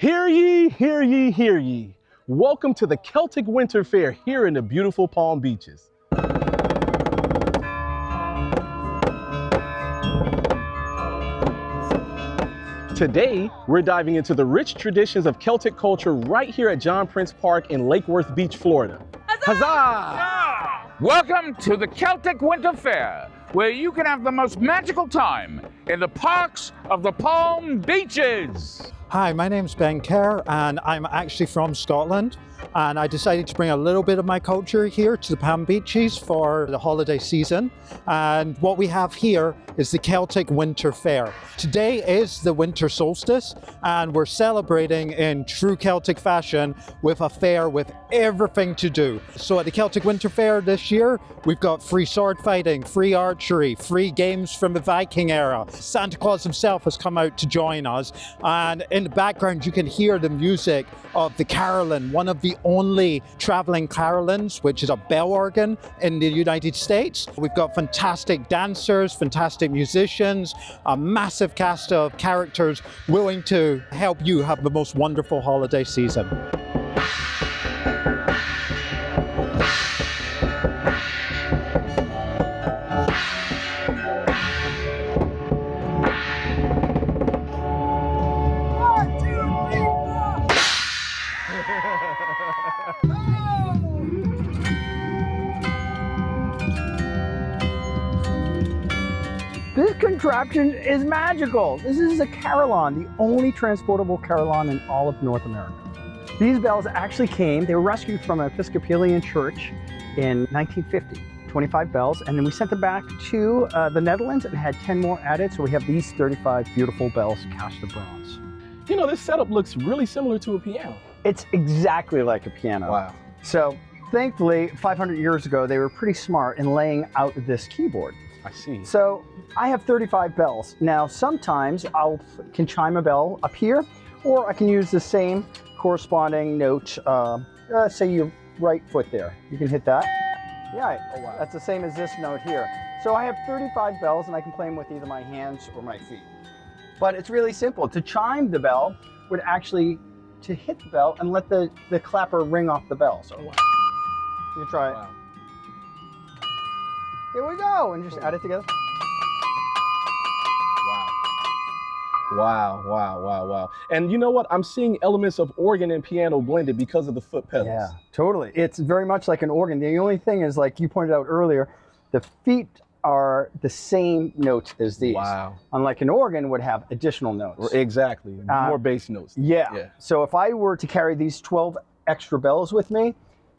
Hear ye, hear ye, hear ye. Welcome to the Celtic Winter Fair here in the beautiful Palm Beaches. Today, we're diving into the rich traditions of Celtic culture right here at John Prince Park in Lake Worth Beach, Florida. Huzzah! Welcome to the Celtic Winter Fair, where you can have the most magical time in the parks of the Palm Beaches. Hi, my name's Faire, and I'm actually from Scotland, and I decided to bring a little bit of my culture here to the Palm Beaches for the holiday season. And what we have here is the Celtic Winter Fair. Today is the winter solstice, and we're celebrating in true Celtic fashion with a fair with everything to do. So at the Celtic Winter Fair this year, we've got free sword fighting, free archery, free games from the Viking era. Santa Claus himself has come out to join us, and in the background you can hear the music of the carillon, one of the only traveling carillons, which is a bell organ in the United States. We've got fantastic dancers, fantastic musicians, a massive cast of characters willing to help you have the most wonderful holiday season. This contraption is magical. This is a carillon, the only transportable carillon in all of North America. These bells actually came, they were rescued from an Episcopalian church in 1950, 25 bells, and then we sent them back to the Netherlands and had 10 more added, so we have these 35 beautiful bells cast of bronze. You know, this setup looks really similar to a piano. It's exactly like a piano. Wow. So thankfully, 500 years ago, they were pretty smart in laying out this keyboard. I see. So I have 35 bells. Now, sometimes I can chime a bell up here, or I can use the same corresponding note, say your right foot there. You can hit that. Yeah, oh, wow. That's the same as this note here. So I have 35 bells and I can play them with either my hands or my feet. But it's really simple. To chime the bell would actually to hit the bell and let the clapper ring off the bell. So wow. You try it. Wow. Here we go, and just add it together. Wow, wow, wow, wow. And you know what? I'm seeing elements of organ and piano blended because of the foot pedals. Yeah, totally. It's very much like an organ. The only thing is, like you pointed out earlier, the feet are the same notes as these. Wow. Unlike an organ would have additional notes. Exactly, more bass notes. Yeah. So if I were to carry these 12 extra bells with me,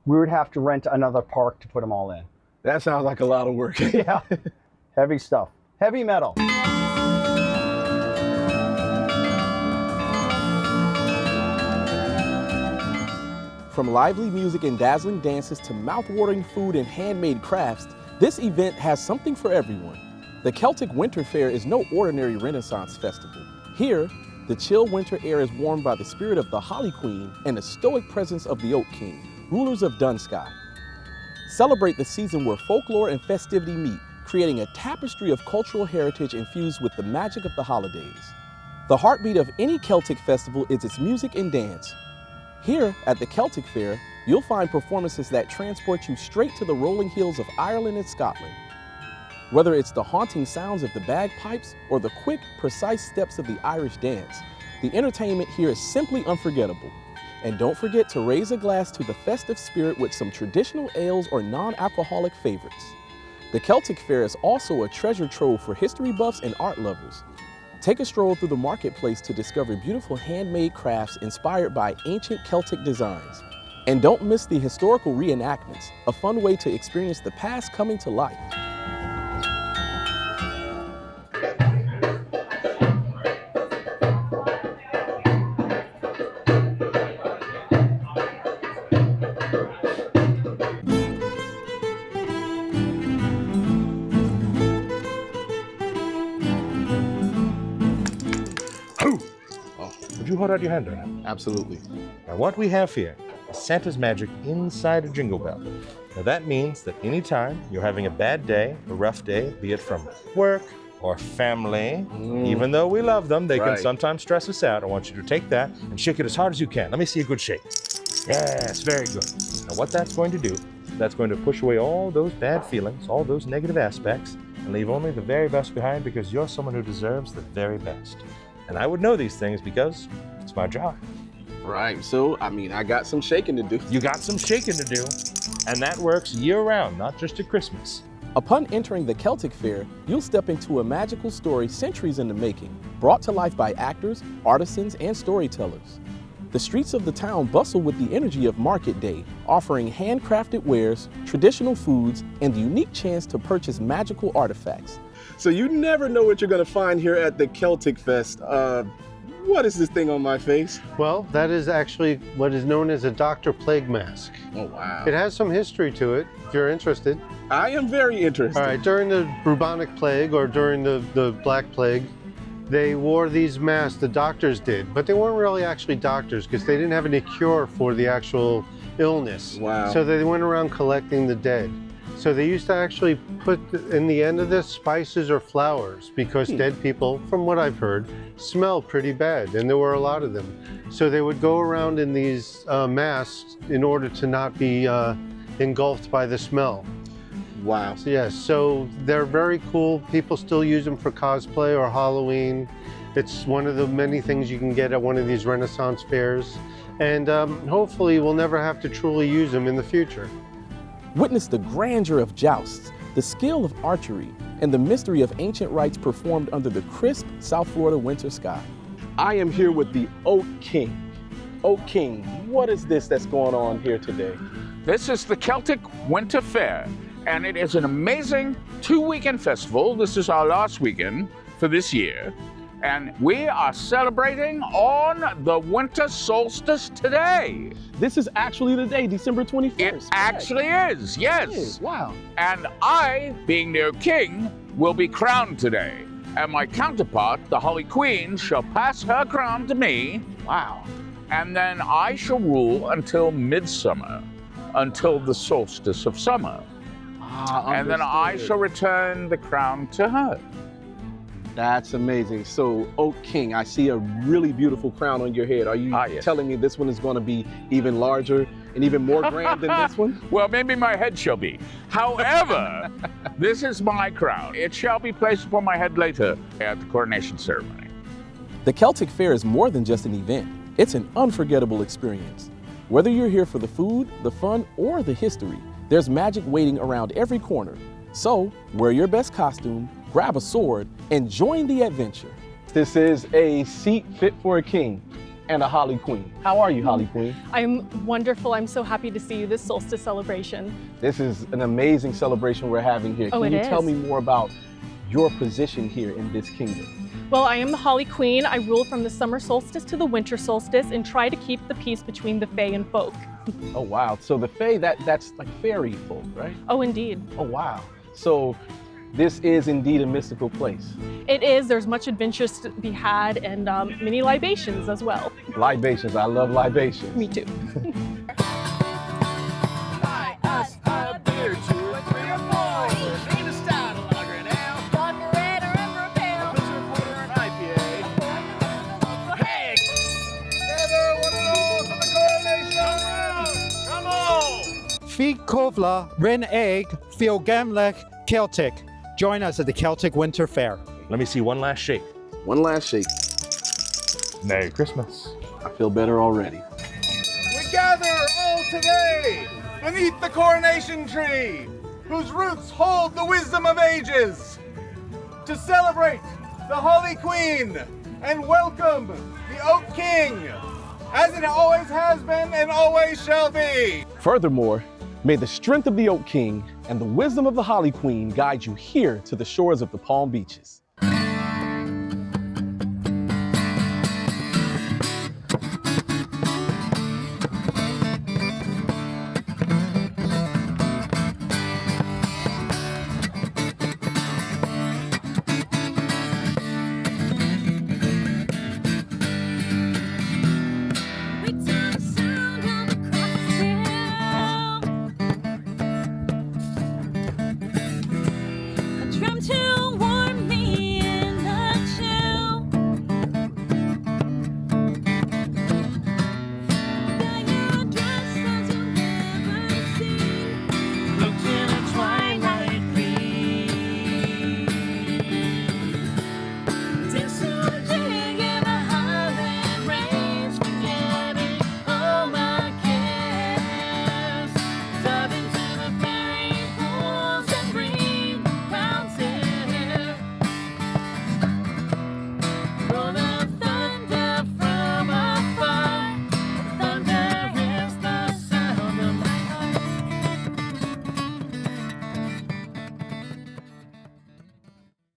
we would have to rent another park to put them all in. That sounds like a lot of work. Yeah, heavy stuff, heavy metal. From lively music and dazzling dances to mouth-watering food and handmade crafts, this event has something for everyone. The Celtic Winter Fair is no ordinary Renaissance festival. Here, the chill winter air is warmed by the spirit of the Holly Queen and the stoic presence of the Oak King, rulers of Dunsky. Celebrate the season where folklore and festivity meet, creating a tapestry of cultural heritage infused with the magic of the holidays. The heartbeat of any Celtic festival is its music and dance. Here at the Celtic Fair, you'll find performances that transport you straight to the rolling hills of Ireland and Scotland. Whether it's the haunting sounds of the bagpipes or the quick, precise steps of the Irish dance, the entertainment here is simply unforgettable. And don't forget to raise a glass to the festive spirit with some traditional ales or non-alcoholic favorites. The Celtic Fair is also a treasure trove for history buffs and art lovers. Take a stroll through the marketplace to discover beautiful handmade crafts inspired by ancient Celtic designs. And don't miss the historical reenactments, a fun way to experience the past coming to life. Would you hold out your hand there? Absolutely. Now what we have here is Santa's magic inside a jingle bell. Now that means that anytime you're having a bad day, a rough day, be it from work or family, even though we love them, they can Right. sometimes stress us out. I want you to take that and shake it as hard as you can. Let me see a good shake. Yes, very good. Now what that's going to do, that's going to push away all those bad feelings, all those negative aspects, and leave only the very best behind, because you're someone who deserves the very best. And I would know these things because it's my job. Right, so, I mean, I got some shaking to do. You got some shaking to do, and that works year-round, not just at Christmas. Upon entering the Celtic Faire, you'll step into a magical story centuries in the making, brought to life by actors, artisans, and storytellers. The streets of the town bustle with the energy of Market Day, offering handcrafted wares, traditional foods, and the unique chance to purchase magical artifacts. So you never know what you're gonna find here at the Celtic Fest. What is this thing on my face? Well, that is actually what is known as a Dr. Plague mask. Oh, wow. It has some history to it, if you're interested. I am very interested. All right, during the bubonic plague, or during the Black Plague, they wore these masks, the doctors did, but they weren't really actually doctors because they didn't have any cure for the actual illness. Wow. So they went around collecting the dead. So they used to actually put in the end of this spices or flowers, because dead people, from what I've heard, smell pretty bad, and there were a lot of them. So they would go around in these masks in order to not be engulfed by the smell. Wow. So, yes, so they're very cool. People still use them for cosplay or Halloween. It's one of the many things you can get at one of these Renaissance fairs. And hopefully we'll never have to truly use them in the future. Witness the grandeur of jousts, the skill of archery, and the mystery of ancient rites performed under the crisp South Florida winter sky. I am here with the Oak King. Oak King, what is this that's going on here today? This is the Celtic Winter Fair, and it is an amazing 2-weekend festival. This is our last weekend for this year, and we are celebrating on the winter solstice today. This is actually the day, December 21st. It actually is, yes. Wow. And I, being their king, will be crowned today. And my counterpart, the Holly Queen, shall pass her crown to me. Wow. And then I shall rule until midsummer, until the solstice of summer. And then I shall return the crown to her. That's amazing. So, Oak King, I see a really beautiful crown on your head. Are you Yes. telling me this one is going to be even larger and even more grand than this one? Well, maybe my head shall be. However, this is my crown. It shall be placed upon my head later at the coronation ceremony. The Celtic Fair is more than just an event. It's an unforgettable experience. Whether you're here for the food, the fun, or the history, there's magic waiting around every corner. So, wear your best costume, grab a sword, and join the adventure. This is a seat fit for a king and a Holly Queen. How are you, Holly Queen? I'm wonderful. I'm so happy to see you this solstice celebration. This is an amazing celebration we're having here. Oh, Can it you tell is. me more about your position here in this kingdom? Well, I am the Holly Queen. I rule from the summer solstice to the winter solstice and try to keep the peace between the Fae and folk. Oh, wow. So the Fae, that's like fairy folk, right? Oh, indeed. Oh, wow. So this is indeed a mystical place. It is. There's much adventure to be had, and many libations as well. Libations. I love libations. Me too. Fi Kovla, Rin Egg, Fio Gemlech, Celtic. Join us at the Celtic Winter Fair. Let me see one last shake. One last shake. Merry Christmas. I feel better already. We gather all today beneath the coronation tree, whose roots hold the wisdom of ages, to celebrate the Holly Queen and welcome the Oak King, as it always has been and always shall be. Furthermore, may the strength of the Oak King and the wisdom of the Holly Queen guide you here to the shores of the Palm Beaches.